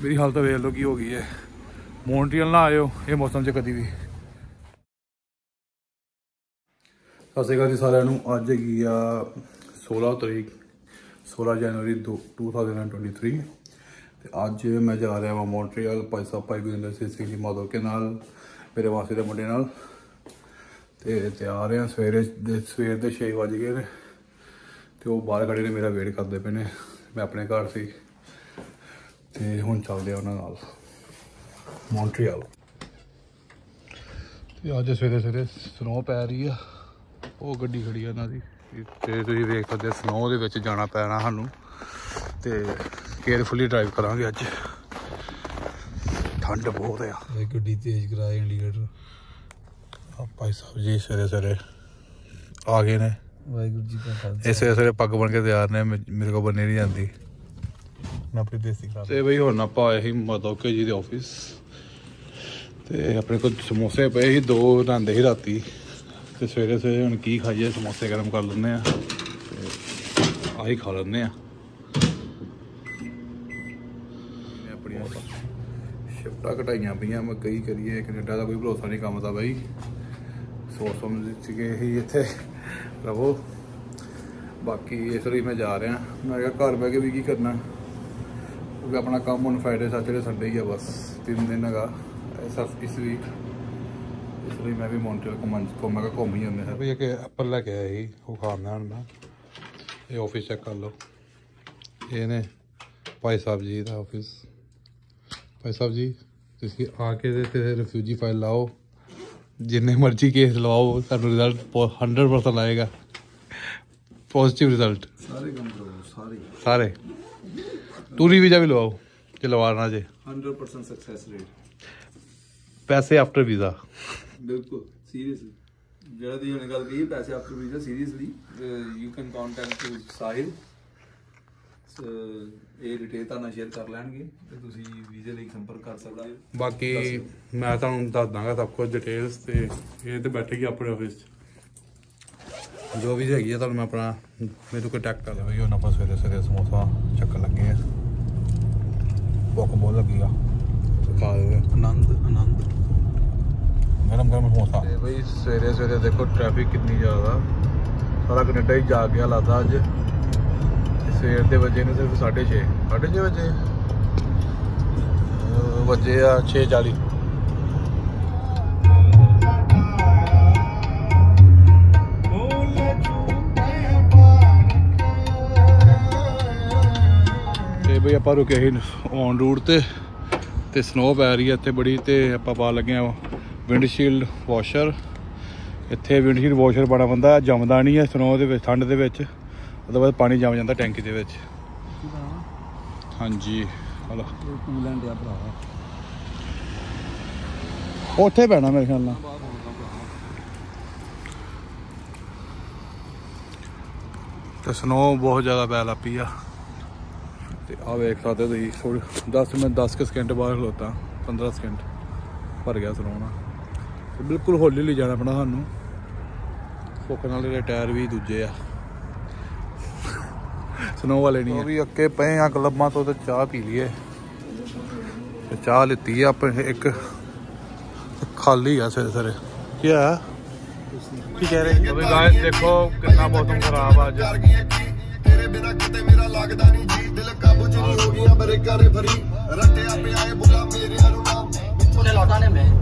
मेरी हालत वेख लो की हो गई है। मॉन्ट्रियल ना आयो ये मौसम च कभी भी। सत श्री अकाल जी सारिਆਂ ਨੂੰ। ਅੱਜ ਹੈਗੀ ਆ 16 ਤਰੀਕ 16 जनवरी 2023 ਤੇ ਅੱਜ मैं जा रहा ਵਾ ਮੌਂਟਰੀਅਲ ਭਾਈ ਸਾਹਿਬ ਭਾਈ ਗੁਰਿੰਦਰ ਸਿੰਘ ਮਾਧੋ ਕੇ ਨਾਲ ਮੇਰੇ ਮਾਸੀ ਦੇ ਮੁੰਡੇ ਨਾਲ ਤੇ ਤਿਆਰ ਆ। ਸਵੇਰ ਦੇ 6 ਵਜ ਗਏ ਨੇ ਤੇ ਉਹ ਬਾਹਰ ਖੜੇ ਨੇ ਮੇਰਾ ਵੇਟ ਕਰਦੇ ਪਏ ਨੇ। ਮੈਂ ਆਪਣੇ ਘਰ ਸੀ ਤੇ ਹੁਣ ਚੱਲਦੇ ਆ ਉਹਨਾਂ ਨਾਲ ਮੌਂਟਰੀਅਲ। ਤੇ ਅੱਜ ਸਵੇਰੇ ਸਨੋ ਪੈ ਰਹੀ ਆ। ਉਹ ਗੱਡੀ ਖੜੀ ਆ ਇਹਨਾਂ ਦੀ ਤੇ ਤੁਸੀਂ ਵੇਖ ਸਕਦੇ ਸਨੋ ਦੇ ਵਿੱਚ ਜਾਣਾ ਪੈਣਾ ਸਾਨੂੰ ਤੇ केयरफुली ड्राइव करांगे। अज ठंड बहुत है। गड्डी तेज कराए इंडिकेटर भाई साहब जी सवेरे आ गए ने। वाहिगुरू जी का खालसा। सवेरे पग बन के तैयार ने मेरे को बननी नहीं आती। मैं अपनी देसी खा ते बई हुण आपां आए ही माधोके जी दे ऑफिस ते अपने को समोसे पे ही 2 बनांदे ही राती ते सवेरे हुण की खाइए समोसे गर्म कर लैंदे आ ते आही खा लैंदे आ। शिफ्टा घटाइया पईयां मैं कई करिए कनेडा का कोई भरोसा नहीं काम का बई। सोच समझ के ही इत्थे रवो। बाकी इस लिए मैं जा रहा मैं घर बह के भी की करना क्योंकि अपना काम हम फ्राइडे सैटरडे संडे ही है बस 3 दिन है इस वीक। इसलिए मैं भी मॉन्ट्रियल घूम ही जाते हैं भाई। एक एप्पल लैके आया ही वो खाना हूँ मैं। ये ऑफिस चेक कर लो ये ने भाई साहब जी का ऑफिस। भाई साहब जी तुसी आके ते रिफ्यूजी फाइल लाओ जिन्ने मर्जी केस लवाओ सानू रिजल्ट 100% आएगा पॉजिटिव रिजल्ट। सारे काम करो सारे टूरी वीजा भी लवाओ जे लवाना जे 100% सक्सेस रेट। पैसे आफ्टर वीजा बिल्कुल सीरियसली जेड़ा दी हुणे गल कही पैसे after visa seriously you can contact Sahil ਇਹ ਡਿਟੇਲ ਤੁਹਾਨੂੰ ਸ਼ੇਅਰ ਕਰ ਲੈਣਗੇ ਤੇ ਤੁਸੀਂ ਵੀਜ਼ੇ ਲਈ ਸੰਪਰਕ ਕਰ ਸਕਦੇ ਹੋ। ਬਾਕੀ ਮੈਂ ਤੁਹਾਨੂੰ ਦੱਸ ਦਾਂਗਾ ਸਭ ਕੁਝ ਡਿਟੇਲਸ ਤੇ ਇਹ ਤੇ ਬੈਠੇਗੀ ਆਪਣੇ ਆਫਿਸ 'ਚ ਜੋ ਵੀ ਹੈਗੀ ਆ ਤੁਹਾਨੂੰ ਮੈਂ ਆਪਣਾ ਮੈਨੂੰ ਕੰਟੈਕਟ ਕਰ ਲਿਓ। ਬਈ ਹੁਣ ਆਪਾਂ ਸਵੇਰੇ ਸਮੋਸਾ ਚੱਕਣ ਲੱਗੇ ਆ। ਭੁੱਖ ਬਹੁਤ ਲੱਗੀ ਆ ਖਾ ਦੇ ਆਨੰਦ ਗਰਮ ਸਮੋਸਾ। ਤੇ ਬਈ ਸਵੇਰੇ ਦੇਖੋ ਟ੍ਰੈਫਿਕ ਕਿੰਨੀ ਜ਼ਿਆਦਾ ਸਾਰਾ ਕੈਨੇਡਾ ਹੀ ਜਾ ਗਿਆ ਲੱਗਦਾ ਅੱਜ। सवेर के बजे ने सिर्फ 6:30 बजे आ 6:40। बई आप रुके ही ऑन रूट ते स्नो पै रही है इतने बड़ी तो आप पा लगे विंडशील्ड वॉशर। इतने विंडशील्ड वॉशर बड़ा बंदा जमदा नहीं है स्नो के ठंड के ਉਹਦੇ ਬਾਅਦ ਪਾਣੀ ਜਮ ਜਾਂਦਾ ਟੈਂਕੀ ਦੇ ਵਿੱਚ। ਹਾਂਜੀ ਹਲੋ ਕੂਲੈਂਟ ਆ ਭਰਾ ਉੱਥੇ ਪੈਣਾ ਮੇਰੇ ਖਿਆਲ ਨਾਲ। ਤੇ ਸਨੋ ਬਹੁਤ ਜ਼ਿਆਦਾ ਪੈ ਲੱਗ ਪਈ ਆ ਤੇ ਆ ਵੇਖ ਸਕਦੇ ਤੁਸੀਂ ਥੋੜੀ 10 ਸਕਿੰਟ ਬਾਅਦ ਖਲੋਤਾ 15 ਸਕਿੰਟ ਭਰ ਗਿਆ ਸਨੋ ਨਾਲ ਤੇ ਬਿਲਕੁਲ ਹੌਲੀ ਜਾਣਾ ਪੈਣਾ ਸਾਨੂੰ। ਫੋਕਣ ਵਾਲੇ ਟਾਇਰ ਵੀ ਦੂਜੇ ਆ स्नो वाले नहीं है। भी अक्के पे हैं क्लबा तो चाह पी लिए चाह लिती है अपने एक खाली है सवेरे क्या है की कह रहे अभी गाइस देखो कितना मौसम खराब है आज।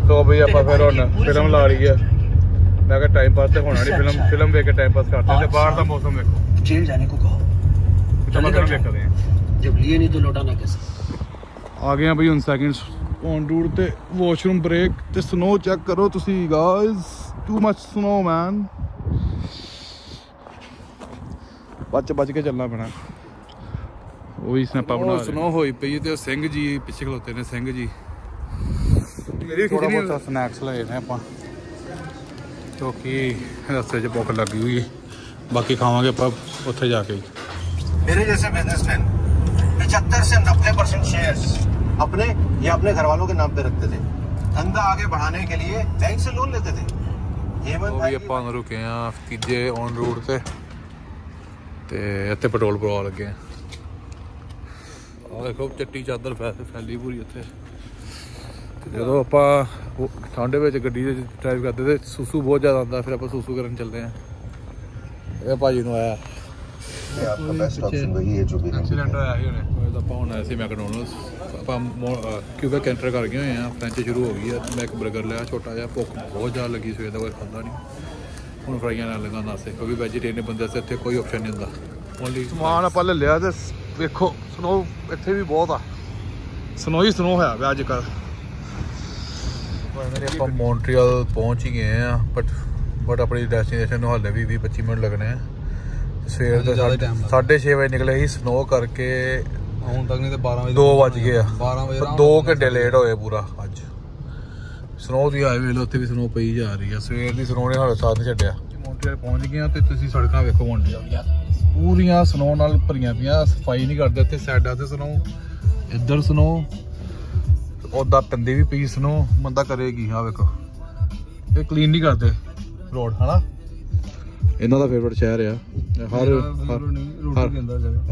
तो अभी आप फिर फिल्म ला रही है मैं टाइम पास तो होना नहीं फिल्म देख के टाइम पास करते हैं। बाहर का मौसम देखो जेल जाने को कहो जब लिए नहीं तो लौटाना कैसे। आ गए भाई 1 सेकंड ऑन रूट ते वॉशरूम ब्रेक ते स्नो चेक करो तुसी guys too much snow man. बच के चलना पैना वही स्नैपा बना स्नो होई पई ते सिंह जी पिछे खलोते ने। सिंह जी मेरी थोड़ा बहुत स्नैक्स ले ने आपां क्योंकि रस्ते च भुख लगी हुई है। बाकी खावांगे ਆਪਾਂ ਉੱਥੇ ਜਾ ਕੇ। मेरे जैसे बिजनेसमैन 75 से 90% शेयर्स अपने या अपने घर वालों के नाम पे रखते थे। धंधा आगे बढ़ाने के लिए बैंक से लोन लेते थे। हेमंत भाई ਆਪਾਂ रुके हैं तीजे ऑन रूट ते इत्थे पेट्रोल पवा लगे ਆ ਦੇਖੋ ਚੱਟੀ ਚਾਦਰ ਫੈਲੀ ਪੂਰੀ ਉੱਥੇ। ਜਦੋਂ ਆਪਾਂ ਠੰਡ ਵਿੱਚ ਗੱਡੀ ਦੇ ਡਰਾਈਵ ਕਰਦੇ ਤੇ ਸੂਸੂ ਬਹੁਤ ਜ਼ਿਆਦਾ ਆਉਂਦਾ, ਫਿਰ ਆਪਾਂ ਸੂਸੂ ਕਰਨ ਚੱਲਦੇ ਹਾਂ। ਇਹ ਭਾਜੀ ਨੂੰ ਆਇਆ ਐਕਸੀਡੈਂਟ ਹੋਇਆ ਸੀ ਹੁਣੇ। ਆਪਾਂ ਹੁਣ ਆਏ ਸੀ ਮੈਕਡੋਨਲਡਸ, ਆਪਾਂ ਕਿਊਬਾ ਕੈਂਟਰ ਕਰ ਗਏ ਹੋਏ ਹਾਂ, ਫਰੈਂਚ ਸ਼ੁਰੂ ਹੋ ਗਈ ਆ। ਮੈਂ ਇੱਕ ਬਰਗਰ ਲਿਆ ਛੋਟਾ ਜਿਹਾ, ਭੁੱਖ ਬਹੁਤ ਜ਼ਿਆਦਾ ਲੱਗੀ, ਸਵੇਰ ਦਾ ਕੋਈ ਖਾਂਦਾ ਨਹੀਂ। ਹੁਣ ਫਰਾਈਆਂ ਨਾਲ ਲਗਾ ਨਾਸੇ, ਕਿਉਂਕਿ ਵੈਜੀਟੇਰੀਅਨ ਬੰਦੇ ਵਾਸਤੇ ਇੱਥੇ ਕੋਈ ਆਪਸ਼ਨ ਨਹੀਂ ਹੁੰਦਾ। ਓਨਲੀ ਸਮਾਨ ਆਪਾਂ ਲੈ ਲਿਆ ਤੇ ਵੇਖੋ ਸਨੋ ਇੱਥੇ ਵੀ ਬਹੁਤ ਆ, ਸਨੋ ਹੀ ਸਨੋ ਹੋਇਆ ਪਿਆ ਅੱਜ ਕੱਲ੍ਹ। ਆਪਾਂ ਮੌਂਟਰੀਅਲ ਪਹੁੰਚ ਹੀ ਗਏ ਆ, ਬਟ ਆਪਣੀ ਡੈਸਟੀਨੇਸ਼ਨ ਨੂੰ ਹਾਲੇ ਵੀ 20-25 ਮਿੰਟ ਲੱਗਣੇ ਆ। ਸਵੇਰ ਦੇ 6:30 ਵਜੇ ਨਿਕਲੇ ਸੀ, ਸਨੋ ਕਰਕੇ ਹੁਣ ਤੱਕ ਨਹੀਂ ਤੇ 12 ਵਜੇ 2 ਵੱਜ ਗਏ ਆ। 12 ਵਜੇ 2 ਘੰਟੇ ਲੇਟ ਹੋਏ ਪੂਰਾ ਅੱਜ। ਸਨੋ ਦੀ ਆਏ ਵੇਲੇ ਉੱਥੇ ਵੀ ਸਨੋ ਪਈ ਜਾ ਰਹੀ ਆ, ਸਵੇਰ ਦੀ ਸਨੋ ਨੇ ਹਾਲੇ ਸਾਥ ਨਹੀਂ ਛੱਡਿਆ। ਮੌਂਟਰੀਅਲ ਪਹੁੰਚ ਗਏ ਆ ਤੇ ਤੁਸੀਂ ਸੜਕਾਂ ਵੇਖੋ ਮੌਂਟਰੀਅਲ ਦੀਆਂ ਪੂਰੀਆਂ ਸਨੋ ਨਾਲ ਭਰੀਆਂ ਪਈਆਂ। ਸਫਾਈ ਨਹੀਂ ਕਰਦੇ ਇੱਥੇ, ਸਾਈਡਾਂ ਤੇ ਸਨੋ, ਇੱਧਰ ਸਨੋ, ਉੱਦਾਂ ਪੈਂਦੀ ਵੀ ਪਈ ਸਨੋ। ਬੰਦਾ ਕਰੇਗੀ। ਆ ਵੇਖੋ ਇਹ ਕਲੀਨ ਨਹੀਂ ਕਰਦੇ ਰੋਡ, ਹਨਾ। ਇਹਨਾਂ ਦਾ ਫੇਵਰਟ ਸ਼ਹਿਰ ਆ।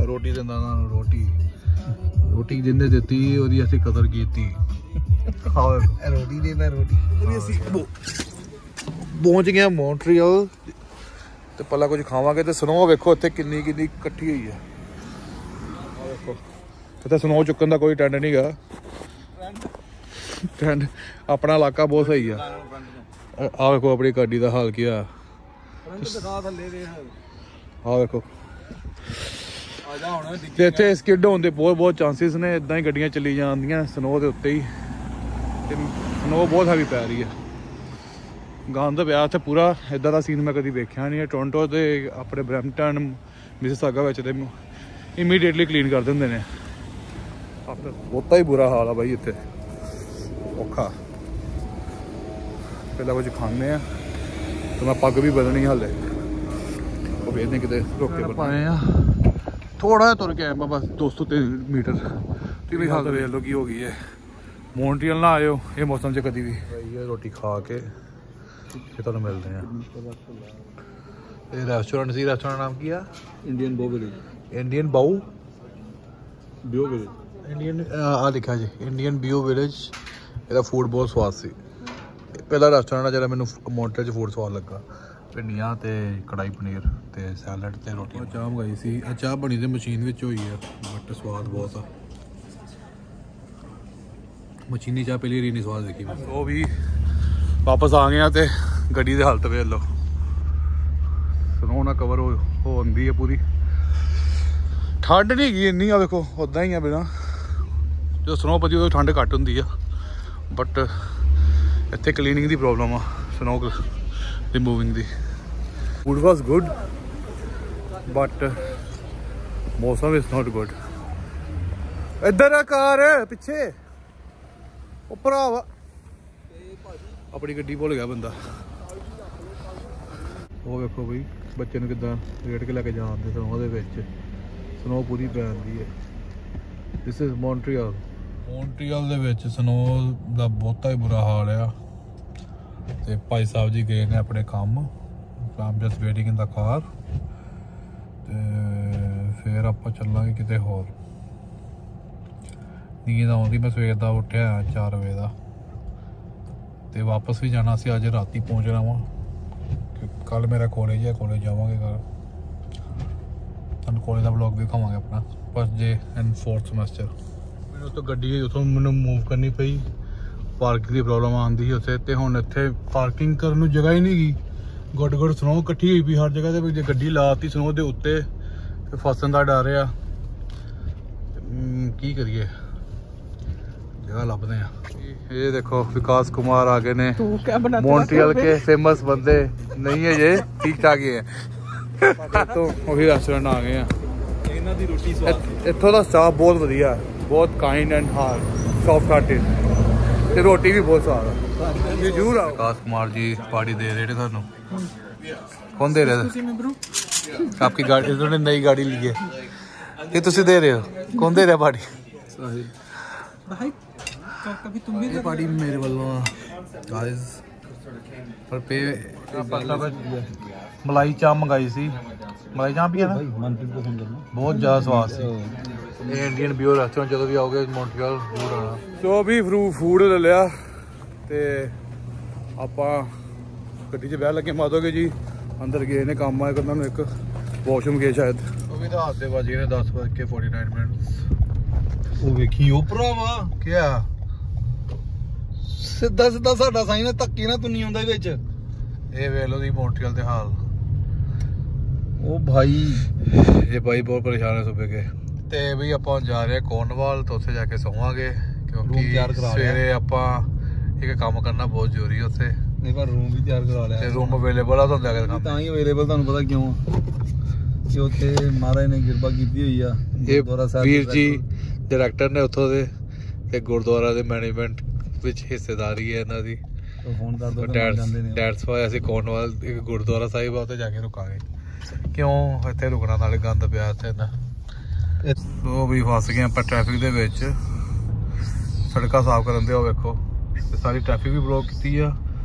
ਰੋਟੀ ਦਿੰਦਾ ਉਹਨਾਂ ਨੂੰ, ਰੋਟੀ ਜਿੰਨੇ ਦਿੱਤੀ ਉਹਦੀ ਅਸੀਂ ਕਦਰ ਕੀਤੀ। ਰੋਟੀ ਦੇਣਾ ਰੋਟੀ। ਅਸੀਂ ਪਹੁੰਚ ਗਏ ਮੌਂਟਰੀਅਲ ਤੇ ਪਹਿਲਾਂ ਕੁਝ ਖਾਵਾਂਗੇ ਤੇ ਸਨੋ ਵੇਖੋ ਇੱਥੇ ਕਿੰਨੀ ਇਕੱਠੀ ਹੋਈ ਹੈ। ਵੇਖੋ ਇੱਥੇ ਸਨੋ ਚੁੱਕਣ ਦਾ ਕੋਈ ਟ੍ਰੈਂਡ ਨਹੀਂ ਗਾ। ਟ੍ਰੈਂਡ ਆਪਣਾ ਇਲਾਕਾ ਬਹੁਤ ਸਹੀ ਆ। ਆ ਵੇਖੋ ਆਪਣੀ ਗੱਡੀ ਦਾ ਹਾਲ ਕੀ ਆ। ਆ ਵੇਖੋ ਤੇ ਇੱਥੇ ਸਕਿਡ ਹੋਣ ਦੇ ਬਹੁਤ ਚਾਂਸਿਸ ਨੇ। ਇਦਾਂ ਹੀ ਗੱਡੀਆਂ ਚੱਲੀ ਜਾਂਦੀਆਂ ਸਨੋ ਦੇ ਉੱਤੇ ਹੀ, ਤੇ ਸਨੋ ਬਹੁਤ ਹੈਵੀ ਪੈ ਰਹੀ ਹੈ। ਗੰਦ ਪਿਆ ਇੱਥੇ ਪੂਰਾ। ਇੱਦਾਂ ਦਾ ਸੀਨ ਮੈਂ ਕਦੀ ਵੇਖਿਆ ਨਹੀਂ ਹੈ। ਟੋਰੰਟੋ ਤੇ ਆਪਣੇ ਬਰੈਂਪਟਨ, ਮਿਸੀਸਾਗਾ ਵਿੱਚ ਤੇ ਇਮੀਡੀਏਟਲੀ ਕਲੀਨ ਕਰ ਦਿੰਦੇ ਨੇ। ਬਹੁਤਾ ਹੀ ਬੁਰਾ ਹਾਲ ਆ ਬਾਈ ਇੱਥੇ, ਔਖਾ। ਪਹਿਲਾਂ ਕੁਝ ਖਾਂਦੇ ਆ ਤੇ ਮੈਂ ਪੱਗ ਵੀ ਬਦਲਣੀ ਹਾਲੇ, ਉਹ ਵੇਖਦੇ ਕਿਤੇ ਰੁਕ ਕੇ ਪਾਏ ਆ। ਥੋੜਾ ਜਿਹਾ ਤੁਰ ਕੇ ਆਇਆ ਮੈਂ ਬਸ 203 ਮੀਟਰ। ਤੁਸੀਂ ਵੀ ਹਾਲ ਵੇਖ ਲਓ ਕੀ ਹੋ ਗਈ ਹੈ। ਮੌਂਟਰੀਅਲ ਨਾ ਆਇਓ ਇਹ ਮੌਸਮ 'ਚ ਕਦੀ ਵੀ। ਰੋਟੀ ਖਾ ਕੇ ਫਿਰ ਤੁਹਾਨੂੰ ਮਿਲਦੇ ਆ। ਇਹ ਰੈਸਟੋਰੈਂਟ ਸੀ, ਰੈਸਟੋਰੈਂਟ ਨਾਮ ਕੀ ਆ? ਇੰਡੀਅਨ ਬਾਊ ਵਿਲੇਜ। ਇੰਡੀਅਨ ਬਾਊ ਬਿਓ ਵਿਲੇਜ। ਇੰਡੀਅਨ ਆ ਲਿਖਿਆ ਜੀ, ਇੰਡੀਅਨ ਬਿਓ ਵਿਲੇਜ। ਇਹਦਾ ਫੂਡ ਬਹੁਤ ਸਵਾਦ ਸੀ। ਪਹਿਲਾ ਰੈਸਟੋਰੈਂਟ ਆ ਜਿਹੜਾ ਮੈਨੂੰ ਮੌਂਟਰੀਅਲ 'ਚ ਫੂਡ ਸਵਾਦ ਲੱਗਾ। ਭਿੰਡੀਆਂ ਤੇ ਕੜਾਈ ਪਨੀਰ ਤੇ ਸੈਲਡ ਤੇ ਰੋਟੀ। ਚਾਹ ਮੰਗਾਈ ਸੀ। ਆ ਚਾਹ ਬਣੀ ਤੇ ਮਸ਼ੀਨ ਵਿੱਚ ਹੋਈ ਆ, ਬਟ ਸਵਾਦ ਬਹੁਤ ਆ। ਮਸ਼ੀਨੀ ਚਾਹ ਪਹਿਲੀ ਰੀ ਨਹੀਂ ਸਵਾਦ ਦੇਖੀ। ਉਹ ਵੀ ਵਾਪਸ ਆ ਗਏ ਆ ਤੇ ਗੱਡੀ ਦੀ ਹਾਲਤ ਵੇਖ ਲਓ। ਸਨੋ ਨਾਲ ਕਵਰ ਹੋ ਆਉਂਦੀ ਹੈ ਪੂਰੀ। ਠੰਡ ਨਹੀਂ ਹੈਗੀ ਇੰਨੀ, ਆ ਵੇਖੋ ਉੱਦਾਂ ਹੀ ਆ ਬਿਨਾਂ। ਜਦੋਂ ਸਨੋ ਪਤੀ ਉਦੋਂ ਠੰਡ ਘੱਟ ਹੁੰਦੀ ਆ, ਬਟ ਇੱਥੇ ਕਲੀਨਿੰਗ ਦੀ ਪ੍ਰੋਬਲਮ ਆ, snow removing the. Food was good but ਮੌਸਮ ਇਜ਼ ਨੋਟ ਗੁੱਡ। ਇੱਧਰ ਆ ਕਾਰ ਪਿੱਛੇ, ਉਹ ਭਰਾਵਾ ਆਪਣੀ ਗੱਡੀ ਭੁੱਲ ਗਿਆ ਬੰਦਾ। ਉਹ ਵੇਖੋ ਬਈ ਬੱਚੇ ਨੂੰ ਕਿੱਦਾਂ ਰੇੜ ਕੇ ਲੈ ਕੇ ਜਾਂਦੇ ਸਨੋ ਦੇ ਵਿੱਚ। ਸਨੋ ਪੂਰੀ ਪੈ ਜਾਂਦੀ ਹੈ। This is Montreal. ਮੌਂਟਰੀਅਲ ਦੇ ਵਿੱਚ ਸਨੋ ਦਾ ਬਹੁਤਾ ਹੀ ਬੁਰਾ ਹਾਲ ਆ। ਤੇ ਭਾਈ ਸਾਹਿਬ ਜੀ ਗਏ ਨੇ ਆਪਣੇ ਕੰਮ। ਆਮ ਜਸਟ ਵੇਟਿੰਗ ਇਨ ਦਾ ਕਾਰ। ਤੇ ਫਿਰ ਆਪਾਂ ਚੱਲਾਂਗੇ ਕਿਤੇ ਹੋਰ। ਨੀਂਦ ਆਉਂਦੀ, ਮੈਂ ਸਵੇਰ ਦਾ ਉੱਠਿਆ 4 ਵਜੇ ਦਾ। ਤੇ ਵਾਪਸ ਵੀ ਜਾਣਾ ਸੀ, ਅੱਜ ਰਾਤੀ ਪਹੁੰਚਣਾ ਵਾ। ਕੱਲ ਮੇਰਾ ਕਾਲਜ ਹੈ, ਕਾਲਜ ਜਾਵਾਂਗੇ ਕੱਲ। ਤੁਹਾਨੂੰ ਕਾਲਜ ਦਾ ਵਲੌਗ ਵੀ ਦਿਖਾਵਾਂਗੇ ਆਪਣਾ, first day and 4th semester. ਮੈਨੂੰ ਉੱਥੋਂ ਗੱਡੀ ਉੱਥੋਂ ਮੈਨੂੰ ਮੂਵ ਕਰਨੀ ਪਈ, ਪਾਰਕਿੰਗ ਦੀ ਪ੍ਰੋਬਲਮ ਆਉਂਦੀ ਸੀ ਉੱਥੇ। ਤੇ ਹੁਣ ਇੱਥੇ ਪਾਰਕਿੰਗ ਕਰਨ ਨੂੰ ਜਗ੍ਹਾ ਹੀ ਨਹੀਂ ਗਈ। ਗੁੱਡ ਸਨੋ ਇਕੱਠੀ ਹੋਈ ਪਈ ਹਰ ਜਗ੍ਹਾ ਤੇ। ਜੇ ਗੱਡੀ ਲਾਤੀ ਸਨੋ ਦੇ ਉੱਤੇ ਤੇ ਫਸਣ ਦਾ ਡਰ ਆ। ਕੀ ਕਰੀਏ, जगह लभते हैं। ये देखो विकास कुमार आगे ने, मॉन्ट्रियल के फेमस बंदे नहीं है ये, ठीक ठाक ही है। तो वही रेस्टोरेंट आ गए हैं। इत्थों का स्टाफ बहुत वधिया, बहुत kind and hard, soft hearted, ते रोटी भी बहुत स्वाद है। जरूर आओ। विकास कुमार जी पार्टी दे रहे थे थानू। कौन दे रहे थे? आपकी गाड़ी, इन्होंने नई गाड़ी ली है, ये तुसी दे रहे हो? कौन दे रहा पार्टी? कभी तुम भी पार्टी मेरे वालों गाइस। पर पे मलाई चाह मंगाई सी मलाई चांप ही है ना मनप्रीत को फोन करना बहुत ज़्यादा स्वाद सी इंडियन बियो रेस्टोरेंट जो भी आओगे मॉन्ट्रियल जरूर आना तो भी फूड ले लिया ते ਆਪਾਂ ਗੱਡੀ 'ਚ ਬਹਿ ਲੱਗੇ ਮਾਦੋਗੇ ਜੀ ਅੰਦਰ ਗਏ ਨੇ ਕੰਮ ਆਇਆ ਕਰਨਾ ਨੂੰ ਇੱਕ ਵਾਸ਼ਰੂਮ ਗਏ ਸ਼ਾਇਦ ਉਹ ਵੀ ਤਾਂ ਹੱਥ ਦੇ ਵੱਜ ਗਏ ਨੇ 10:49 ਮਿੰਟ ਉਹ ਵੇਖੀ ਉਹ ਭਰਾਵਾ ਕੀ ਆ ਸਿੱਧਾ ਸਾਡਾ ਸਾਈਨ ਧੱਕੇ ਨਾ ਤੁੰਨੀ ਆਉਂਦਾ ਵਿੱਚ ਇਹ ਵੇਖ ਲਓ ਦੀ ਮੌਂਟਰੀਅਲ ਦੇ ਹਾਲ ਉਹ ਭਾਈ ਇਹ ਭਾਈ ਬਹੁਤ ਪਰੇਸ਼ਾਨ ਹੈ ਸੁਬਹ ਕੇ ਤੇ ਵੀ ਆਪਾਂ ਜਾ ਰਹੇ ਕੋਰਨਵਾਲ ਤੋਂ ਉੱਥੇ ਜਾ ਕੇ ਸੌਵਾਂਗੇ ਕਿਉਂਕਿ ਸਵੇਰੇ ਆਪਾਂ ਇੱਕ ਕੰਮ ਕਰਨਾ ਬਹੁਤ ਜ਼ਰੂਰੀ ਉੱਥੇ ਨਹੀਂ ਪਰ ਰੂਮ ਵੀ ਤਿਆਰ ਕਰਾ ਲਿਆ ਤੇ ਰੂਮ ਅਵੇਲੇਬਲ ਆ ਤੁਹਾਨੂੰ ਜਾ ਕੇ ਦਿਖਾਵਾਂ ਤਾਂ ਹੀ ਅਵੇਲੇਬਲ ਤੁਹਾਨੂੰ ਪਤਾ ਕਿਉਂ ਕਿ ਉੱਥੇ ਮਹਾਰਾਜ ਨੇ ਕਿਰਪਾ ਕੀਤੀ ਹੋਈ ਆ ਗੁਰਦੁਆਰਾ ਸਾਹਿਬ ਵੀਰ ਜੀ ਡਾਇਰੈਕਟਰ ਨੇ ਉੱਥੋਂ ਦੇ ਤੇ ਗੁਰਦੁਆਰਾ ਦੇ ਮੈਨੇਜਮੈਂਟ ਵਿੱਚ ਹਿੱਸੇਦਾਰੀ ਹੈ ਇਹਨਾਂ ਦੀ ਫੋਨ ਕਰ ਦੋ ਜਾਂਦੇ ਨੇ ਡੈਟਸ ਵਾਈ ਅਸੀਂ ਕੋਰਨਵਾਲ ਇੱਕ ਗੁਰਦੁਆਰਾ ਸਾਹਿਬ ਆ ਉੱਥੇ ਜਾ ਕੇ ਰੁਕਾਂਗੇ ਕਿਉਂ ਇੱਥੇ ਰੁਕਣਾ ਨਾਲੇ ਗੰਦ ਪਿਆ ਇੱਥੇ ਨਾ ਉਹ ਵੀ ਫਸ ਗਏ ਆਪਾਂ ਟ੍ਰੈਫਿਕ ਦੇ ਵਿੱਚ ਸੜਕਾਂ ਸਾਫ਼ ਕਰਨ ਦੇ ਉਹ ਵੇਖੋ ਤੇ ਸਾਰੀ ਟ੍ਰੈਫਿਕ ਵੀ ਬਲੌਕ ਕੀਤੀ ਆ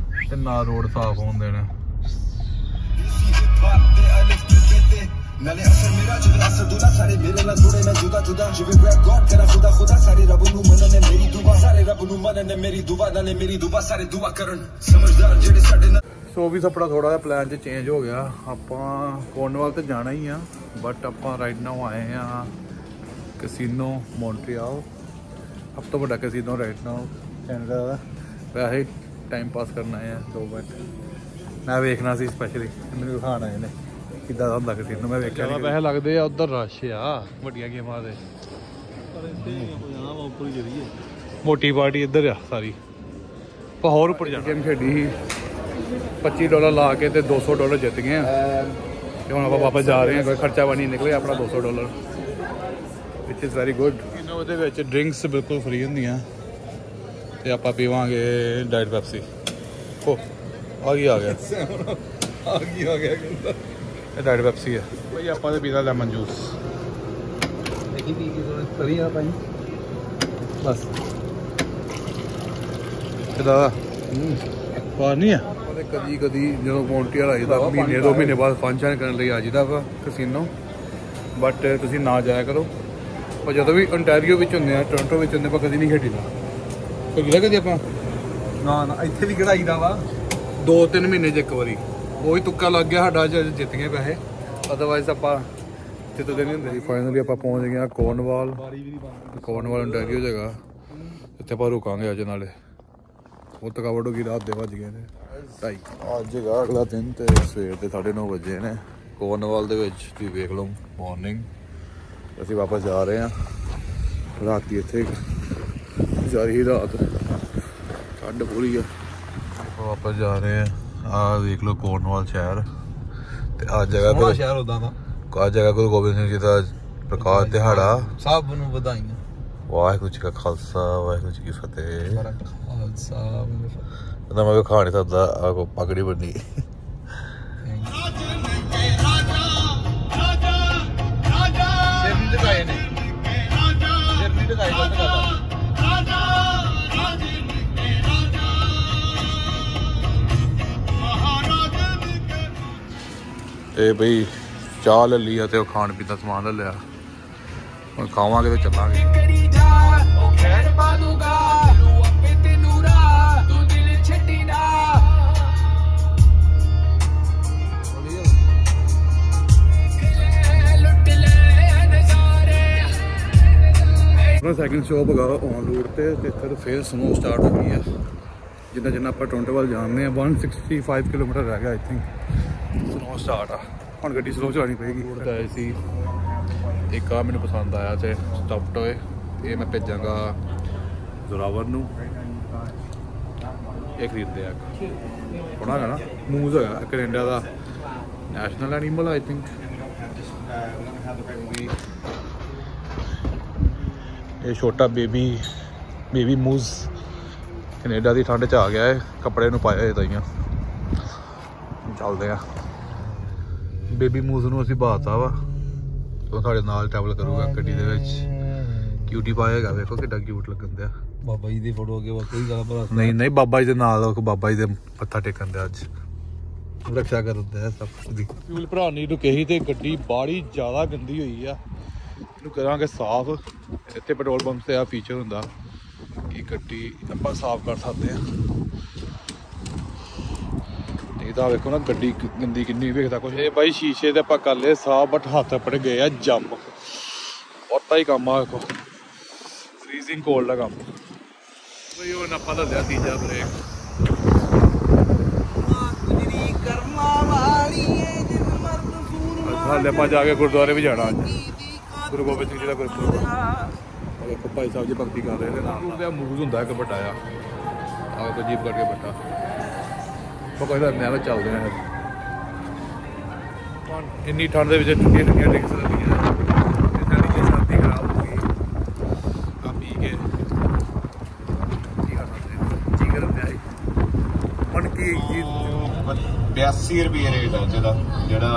ਤੇ ਨਾ ਰੋਡ ਸਾਫ਼ ਹੋਣ ਦੇਣਾ ਨਾਲੇ ਅਸਰ ਮੇਰਾ ਜਿਹੜਾ ਸਦੂਲਾ ਸਾਰੇ ਮੇਰੇ ਨਾਲ ਜੁੜੇ ਮੈਂ ਜੁਦਾ ਜੁਦਾ ਜਿਵੇਂ ਰੈਪ ਗॉड ਕਰਾ ਖੁਦਾ ਸਾਰੇ ਰੱਬ ਨੂੰ ਮੰਨਣੇ ਮੇਰੀ ਦੁਆ ਸਾਰੇ ਰੱਬ ਨੂੰ ਮੰਨਣੇ ਮੇਰੀ ਦੁਆ ਨਾਲੇ ਮੇਰੀ ਦੁਆ ਸਾਰੇ ਦੁਆ ਕਰਨ ਸਮਝਦਾਰ ਜਿਹੜੇ ਸਾਡੇ ਨਾਲ ਸੋ ਵੀ ਆਪਣਾ ਥੋੜਾ ਜਿਹਾ ਪਲਾਨ 'ਚ ਚੇਂਜ ਹੋ ਗਿਆ ਆਪਾਂ ਕੋਰਨਵਾਲ ਤੇ ਜਾਣਾ ਹੀ ਆ ਬਟ ਆਪਾਂ ਰਾਈਟ ਨਾਓ ਆਏ ਆ ਕੈਸੀਨੋ ਮੌਂਟਰੀਅਲ ਸਭ ਤੋਂ ਵੱਡਾ ਕੈਸੀਨੋ ਰਾਈਟ ਨਾਓ ਕੈਨੇਡਾ ਦਾ ਵੈਸੇ ਟਾਈਮ ਪਾਸ ਕਰਨਾ ਹੈ 2 ਮਿੰਟ ਮੈਂ ਵੇਖਣਾ ਸੀ ਸਪੈਸ਼ਲੀ ਮੈਨੂੰ ਦਿਖਾਉਣ ਆਏ ਨੇ ਕਿੱਦਾਂ ਦਾ ਹੁੰਦਾ ਕੈਸੀਨੋ ਮੈਂ ਵੇਖਿਆ ਨਹੀਂ ਪੈਸੇ ਲੱਗਦੇ ਆ ਉਧਰ ਰਸ਼ ਆ ਵੱਡੀਆਂ ਗੇਮਾਂ ਦੇ ਮੋਟੀ ਪਾਰਟੀ ਇੱਧਰ ਆ ਸਾਰੀ ਆਪਾਂ ਹੋਰ ਉੱਪਰ ਜਾ ਗੇਮ ਖੇਡੀ ਸੀ $25 ਲਾ ਕੇ ਤੇ $200 ਜਿੱਤ ਗਏ ਆ ਤੇ ਹੁਣ ਆਪਾਂ ਵਾਪਸ ਜਾ ਰਹੇ ਹਾਂ ਕੋਈ ਖਰਚਾ ਪਾਣੀ ਨਿਕਲਿਆ ਆਪਣਾ $200 ਵਿਚ ਇਜ਼ ਵੈਰੀ ਗੁੱਡ ਉਹਦੇ ਵਿੱਚ ਡਰਿੰਕਸ ਬਿਲਕੁਲ ਫ੍ਰੀ ਹੁੰਦੀਆਂ ਤੇ ਆਪਾਂ ਪੀਵਾਂਗੇ ਡਾਈਟ ਪੈਪਸੀ ਓ ਆ ਗਿਆ ਇਹ ਡਾਈਟ ਪੈਪਸੀ ਹੈ ਬਈ ਆਪਾਂ ਤੇ ਪੀਦਾ ਲੈਮਨ ਜੂਸ ਦੇਖੀ ਪੀ ਕੇ ਸਰੀ ਆ ਭਾਈ ਬਸ ਕਿਦਾਂ ਦਾ ਬਾਹਰ ਨਹੀਂ ਆ ਕਦੀ ਜਦੋਂ ਮੌਂਟਰੀਅਲ ਆਈਦਾ ਮਹੀਨੇ 2 ਮਹੀਨੇ ਬਾਅਦ ਫੰਕਸ਼ਨ ਕਰਨ ਲਈ ਆ ਜਾਈਦਾ ਵਾ ਕੈਸੀਨੋ ਬਟ ਤੁਸੀਂ ਨਾ ਜਾਇਆ ਕਰੋ ਪਰ ਜਦੋਂ ਵੀ ontario ਵਿੱਚ ਹੁੰਦੇ ਆ ਟੋਰਾਂਟੋ ਵਿੱਚ ਹੁੰਦੇ ਆਪਾਂ ਕਦੀ ਨਹੀਂ ਖੇਡੀਦਾ ਖੇਡੀਦਾ ਕਦੀ ਆਪਾਂ ਨਾ ਇੱਥੇ ਵੀ ਖੜਾਈਦਾ ਵਾ 2-3 ਮਹੀਨੇ 'ਚ ਇੱਕ ਵਾਰੀ ਉਹੀ ਤੁੱਕਾ ਲੱਗ ਗਿਆ ਸਾਡਾ ਅੱਜ ਜਿੱਤ ਗਏ ਪੈਸੇ ਅਦਰਵਾਈਜ਼ ਆਪਾਂ ਜਿੱਤਦੇ ਨਹੀਂ ਹੁੰਦੇ ਸੀ ਫਾਈਨਲੀ ਆਪਾਂ ਪਹੁੰਚ ਗਏ ਆ ਕੋਰਨਵਾਲ ontario ਜਗ੍ਹਾ ਇੱਥੇ ਆਪਾਂ ਰੁਕਾਂਗੇ ਅੱਜ ਨਾਲੇ ਉਹ ਥਕਾਵਟ ਹੋ ਗਈ ਰਾਤ ਦੇ ਵੱਜ ਗਏ ਨੇ 2:30 ਅੱਜ ਹੈਗਾ ਅਗਲਾ ਦਿਨ ਤੇ ਸਵੇਰ ਦੇ 9:30 ਵਜੇ ਨੇ ਕੋਰਨਵਾਲ ਦੇ ਵਿੱਚ ਤੁਸੀਂ ਵੇਖ ਲਓ ਮਾਰਨਿੰਗ ਅਸੀਂ ਵਾਪਸ ਜਾ ਰਹੇ ਹਾਂ ਰਾਤੀ ਇੱਥੇ ਸਾਰੀ ਰਾਤ ਠੰਡ ਪੂਰੀ ਆ ਵਾਪਸ ਜਾ ਰਹੇ ਆ ਆਹ ਦੇਖ ਲਓ ਕੋਰਨਵਾਲ ਸ਼ਹਿਰ ਤੇ ਅੱਜ ਜਗ੍ਹਾ ਤੇ ਸ਼ਹਿਰ ਉਦਾਂ ਦਾ ਅੱਜ ਜਗ੍ਹਾ ਗੁਰੂ ਗੋਬਿੰਦ ਸਿੰਘ ਜੀ ਦਾ ਪ੍ਰਕਾਸ਼ ਦਿਹਾੜਾ ਸਭ ਨੂੰ ਵਧਾਈਆਂ ਵਾਹਿਗੁਰੂ ਜੀ ਕਾ ਖਾਲਸਾ ਵਾਹਿਗੁਰੂ ਜੀ ਕੀ ਫਤਿਹ ਖਾਲਸਾ ਤਾਂ ਮੈਂ ਖਾ ਨਹੀਂ ਸਕਦਾ ਆ ਕੋ ਪਗੜੀ ਬੰਨੀ ਤੇ ਬਈ ਚਾਹ ਲੈ ਲਈ ਤੇ ਉਹ ਖਾਣ ਪੀਣ ਦਾ ਸਮਾਨ ਲੈ ਲਿਆ ਹੁਣ ਖਾਵਾਂਗੇ ਤੇ ਚੱਲਾਂਗੇ ਸੈਕਿੰਡ ਸ਼ੋਪ ਹੈਗਾ ਔਨ ਰੋਡ ਤੇ ਇੱਥੇ ਫੇਰ ਸਨੋ ਸਟਾਰਟ ਹੋ ਗਈ ਆ ਜਿੰਨਾ ਆਪਾਂ ਟੋਰਾਂਟੋ ਵੱਲ ਜਾਂਦੇ ਆ 165 ਕਿਲੋਮੀਟਰ ਰਹਿ ਗਿਆ ਆਈ ਥਿੰਕ ਸਨੋ ਸਟਾਰਟ ਆ ਹੁਣ ਗੱਡੀ ਸਲੋ ਚਲਾਉਣੀ ਪਏਗੀ ਤਾਂ ਸੀ ਇੱਕ ਆ ਮੈਨੂੰ ਪਸੰਦ ਆਇਆ ਤੇ ਸਟਾਪ ਟੋਏ ਇਹ ਮੈਂ ਭੇਜਾਂਗਾ ਜ਼ੋਰਾਵਰ ਨੂੰ ਇਹ ਖਰੀਦਦੇ ਆ ਹੋਣਾ ਹੈਗਾ ਨਾ ਮੂਜ਼ ਹੈਗਾ Canada the national animal I think ਇਹ ਛੋਟਾ ਬੇਬੀ ਮੂਜ਼ ਕੈਨੇਡਾ ਦੀ ਠੰਡ 'ਚ ਆ ਗਿਆ ਹੈ ਕੱਪੜੇ ਨੂੰ ਪਾਇਆ ਤਾਈਆਂ ਚੱਲਦੇ ਆ ਬੇਬੀ ਮੂਜ਼ ਨੂੰ ਅਸੀਂ ਬਾਤਾ ਵਾ ਉਹ ਸਾਡੇ ਨਾਲ ਟਰੈਵਲ ਕਰੂਗਾ ਗੱਡੀ ਦੇ ਵਿੱਚ ਕਿਊਟੀ ਪਾਏਗਾ ਵੇਖੋ ਕਿੱਡਾ ਕਿਊਟ ਲੱਗਣ ਦਿਆ ਬਾਬਾ ਜੀ ਦੀ ਫੋਟੋ ਅੱਗੇ ਕੋਈ ਗੱਲ ਭਰਾ ਨਹੀਂ ਬਾਬਾ ਜੀ ਦੇ ਨਾਲ ਬਾਬਾ ਜੀ ਦੇ ਮੱਥਾ ਟੇਕਣ ਦੇ ਅੱਜ रक्षा करते हैं सब कुछ दी। ਫਿਊਲ ਭਰਾਉਣੀ ਰੁਕੇ ਸੀ ਤੇ ਗੱਡੀ ਬਾੜੀ ਜ਼ਿਆਦਾ ਗੰਦੀ ਹੋਈ ਆ। ਇਹਨੂੰ ਕਰਾਂਗੇ ਸਾਫ਼। ਇੱਥੇ ਪੈਟਰੋਲ ਪੰਪ ਤੇ ਆ ਫੀਚਰ ਹੁੰਦਾ ਕਿ ਗੱਡੀ ਆਪਾਂ ਸਾਫ਼ ਕਰ ਸਕਦੇ ਆ। ਨਹੀਂ ਤਾਂ ਵੇਖੋ ਨਾ ਗੱਡੀ ਗੰਦੀ ਕਿੰਨੀ ਵੇਖਦਾ ਕੁਛ। ਇਹ ਬਾਈ ਸ਼ੀਸ਼ੇ ਤੇ ਆਪਾਂ ਕਰ ਲਏ ਸਾਫ਼ ਬਟ ਹੱਥ ਆਪਣੇ ਗਏ ਆ ਜੰਮ। ਬਹੁਤਾ ਹੀ ਕੰਮ ਆ ਵੇਖੋ ਫਰੀਜ਼ਿੰਗ ਕੋਲਡ ਦਾ ਕੰਮ। ਬਈ ਉਹ ਆਪਾਂ ਤਾਂ ਲਿਆ ਤੀਜਾ ਬ੍ਰੇਕ। ਹਾਲੇ ਆਪਾਂ ਜਾ ਕੇ ਗੁਰਦੁਆਰੇ ਵੀ ਜਾਣਾ ਅੱਜ ਗੁਰੂ ਗੋਬਿੰਦ ਸਿੰਘ ਜੀ ਦਾ ਗੁਰਪੁਰਬ। ਵੇਖੋ ਭਾਈ ਸਾਹਿਬ ਜੀ ਭਗਤੀ ਕਰ ਰਹੇ ਨੇ ਨਾਲ ਦਾ ਮੂਜ਼ ਹੁੰਦਾ ਇੱਕ ਵੱਡਾ ਆ ਕੋਈ ਜੀਪ ਕਰਕੇ ਵੱਡਾ ਉਹ ਕਹਿੰਦਾ ਮੈਂ ਚੱਲਦੇ ਆ। ਇੰਨੀ ਠੰਡ ਦੇ ਵਿੱਚ ਠੰਡੀਆਂ ਠੰਡੀਆਂ ਡਰਿੰਕਸ ਲੱਗੀਆਂ ਸਾਡੀ ਜੀ ਛਾਤੀ ਖਰਾਬ ਹੋ ਗਈ ਆ ਪੀ ਕੇ ਕੀ ਕਰਨਾ ਜੀ ਗਰਮ ਜਾਈ ਹੁਣ ਕੀ 82 ਰੁਪਏ ਰੇਟ ਹੈ ਜਿਹੜਾ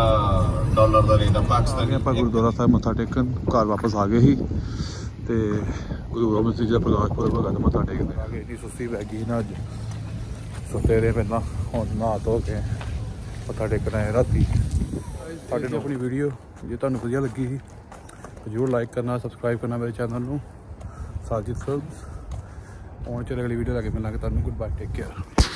ਡਾਲਰ ਦਾ ਰੇਟ ਆ ਪਾਕਿਸਤਾਨੀ। ਆਪਾਂ ਗੁਰਦੁਆਰਾ ਸਾਹਿਬ ਮੱਥਾ ਟੇਕਣ ਘਰ ਵਾਪਸ ਆ ਗਏ ਸੀ ਤੇ ਗੁਰੂ ਗੋਬਿੰਦ ਸਿੰਘ ਜੀ ਦਾ ਪ੍ਰਕਾਸ਼ ਪੁਰਬ ਹੈਗਾ ਤੇ ਮੱਥਾ ਟੇਕਦੇ ਆ ਗਏ। ਇੰਨੀ ਸੁਸਤੀ ਪੈ ਗਈ ਨਾ ਅੱਜ ਸੁੱਤੇ ਰਹੇ ਪਹਿਲਾਂ ਹੁਣ ਨਹਾ ਧੋ ਕੇ ਮੱਥਾ ਟੇਕਣਾ ਹੈ ਰਾਤੀ। ਸਾਡੇ ਨੂੰ ਆਪਣੀ ਵੀਡੀਓ ਜੇ ਤੁਹਾਨੂੰ ਵਧੀਆ ਲੱਗੀ ਸੀ ਜ਼ਰੂਰ ਲਾਈਕ ਕਰਨਾ ਸਬਸਕ੍ਰਾਈਬ ਕਰਨਾ ਮੇਰੇ ਚੈਨਲ ਨੂੰ ਸਾਜਿਦ ਫਿਲਮਸ। ਹੁਣ ਚਲੇ ਅਗਲੀ ਵੀਡੀਓ ਲੈ ਕੇ ਮਿਲਾਂਗੇ ਤੁਹਾਨੂੰ। Good bye take care.